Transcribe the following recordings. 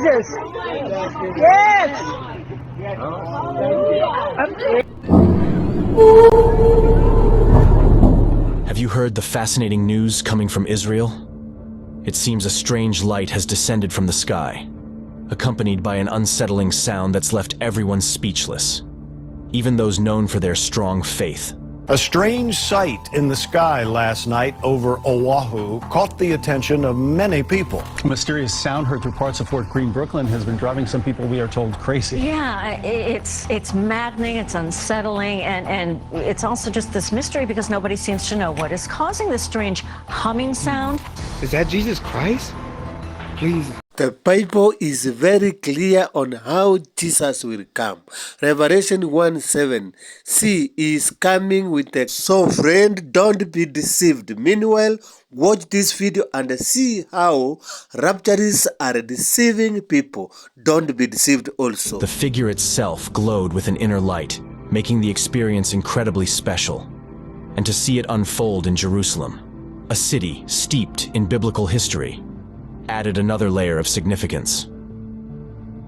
Jesus. Yes. Have you heard the fascinating news coming from Israel? It seems a strange light has descended from the sky, accompanied by an unsettling sound that's left everyone speechless, even those known for their strong faith. A strange sight in the sky last night over Oahu caught the attention of many people. A mysterious sound heard through parts of Fort Greene, Brooklyn has been driving some people, we are told, crazy. Yeah, it's maddening, it's unsettling, and it's also just this mystery because nobody seems to know what is causing this strange humming sound. Is that Jesus Christ? Please. The Bible is very clear on how Jesus will come. Revelation 1:7. See, he is coming with a... So friend, don't be deceived. Meanwhile, watch this video and see how rapturists are deceiving people. Don't be deceived also. The figure itself glowed with an inner light, making the experience incredibly special. And to see it unfold in Jerusalem, a city steeped in biblical history, added another layer of significance.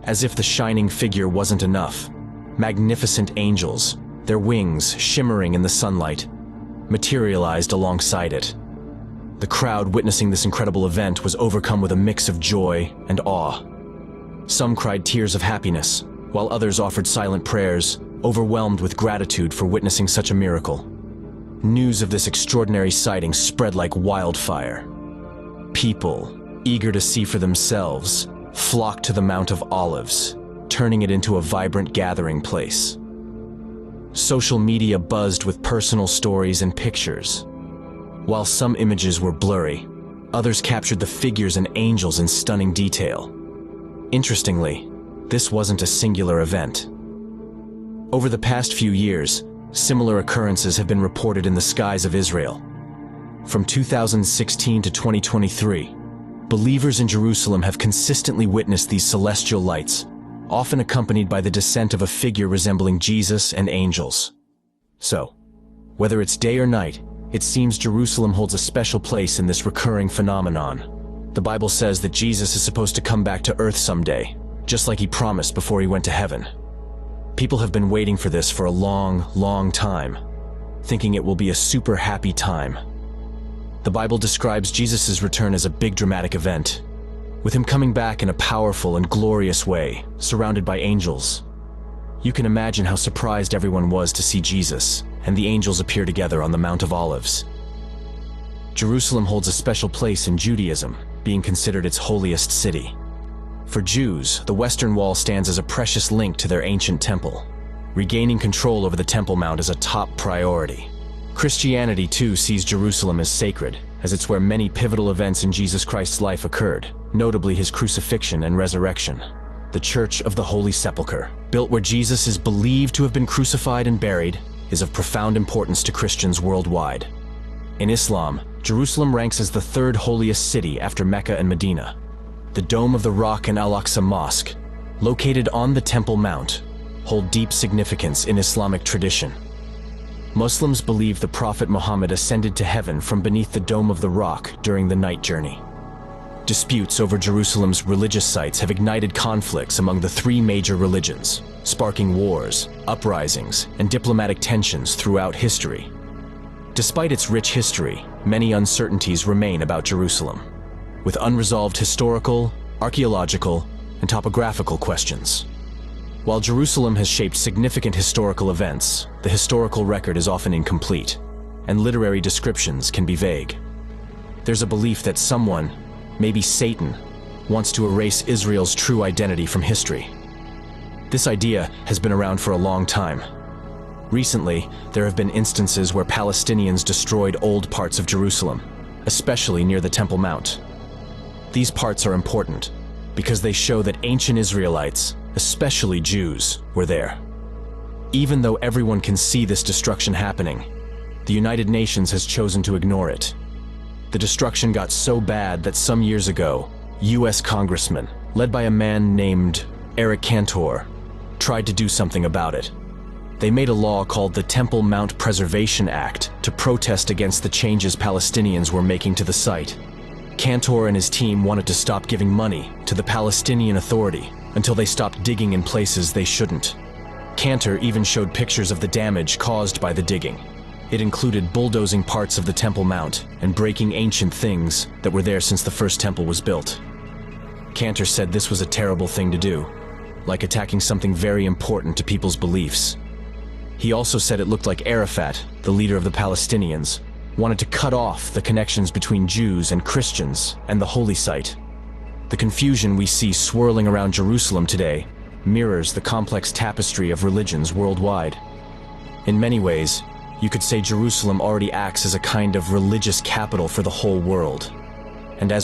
As if the shining figure wasn't enough, magnificent angels, their wings shimmering in the sunlight, materialized alongside it. The crowd witnessing this incredible event was overcome with a mix of joy and awe. Some cried tears of happiness, while others offered silent prayers, overwhelmed with gratitude for witnessing such a miracle. News of this extraordinary sighting spread like wildfire. People, eager to see for themselves, flocked to the Mount of Olives, turning it into a vibrant gathering place. Social media buzzed with personal stories and pictures. While some images were blurry, others captured the figures and angels in stunning detail. Interestingly, this wasn't a singular event. Over the past few years, similar occurrences have been reported in the skies of Israel. From 2016 to 2023, believers in Jerusalem have consistently witnessed these celestial lights, often accompanied by the descent of a figure resembling Jesus and angels. So, whether it's day or night, it seems Jerusalem holds a special place in this recurring phenomenon. The Bible says that Jesus is supposed to come back to earth someday, just like he promised before he went to heaven. People have been waiting for this for a long, long time, thinking it will be a super happy time. The Bible describes Jesus' return as a big dramatic event, with him coming back in a powerful and glorious way, surrounded by angels. You can imagine how surprised everyone was to see Jesus and the angels appear together on the Mount of Olives. Jerusalem holds a special place in Judaism, being considered its holiest city. For Jews, the Western Wall stands as a precious link to their ancient temple. Regaining control over the Temple Mount is a top priority. Christianity, too, sees Jerusalem as sacred, as it's where many pivotal events in Jesus Christ's life occurred, notably his crucifixion and resurrection. The Church of the Holy Sepulchre, built where Jesus is believed to have been crucified and buried, is of profound importance to Christians worldwide. In Islam, Jerusalem ranks as the third holiest city after Mecca and Medina. The Dome of the Rock and Al-Aqsa Mosque, located on the Temple Mount, hold deep significance in Islamic tradition. Muslims believe the Prophet Muhammad ascended to heaven from beneath the Dome of the Rock during the night journey. Disputes over Jerusalem's religious sites have ignited conflicts among the three major religions, sparking wars, uprisings, and diplomatic tensions throughout history. Despite its rich history, many uncertainties remain about Jerusalem, with unresolved historical, archaeological, and topographical questions. While Jerusalem has shaped significant historical events, the historical record is often incomplete, and literary descriptions can be vague. There's a belief that someone, maybe Satan, wants to erase Israel's true identity from history. This idea has been around for a long time. Recently, there have been instances where Palestinians destroyed old parts of Jerusalem, especially near the Temple Mount. These parts are important because they show that ancient Israelites, especially Jews, were there. Even though everyone can see this destruction happening, the United Nations has chosen to ignore it. The destruction got so bad that some years ago, US congressmen, led by a man named Eric Cantor, tried to do something about it. They made a law called the Temple Mount Preservation Act to protest against the changes Palestinians were making to the site. Cantor and his team wanted to stop giving money to the Palestinian Authority until they stopped digging in places they shouldn't. Cantor even showed pictures of the damage caused by the digging. It included bulldozing parts of the Temple Mount and breaking ancient things that were there since the first temple was built. Cantor said this was a terrible thing to do, like attacking something very important to people's beliefs. He also said it looked like Arafat, the leader of the Palestinians, wanted to cut off the connections between Jews and Christians and the holy site. The confusion we see swirling around Jerusalem today mirrors the complex tapestry of religions worldwide. In many ways, you could say Jerusalem already acts as a kind of religious capital for the whole world. And as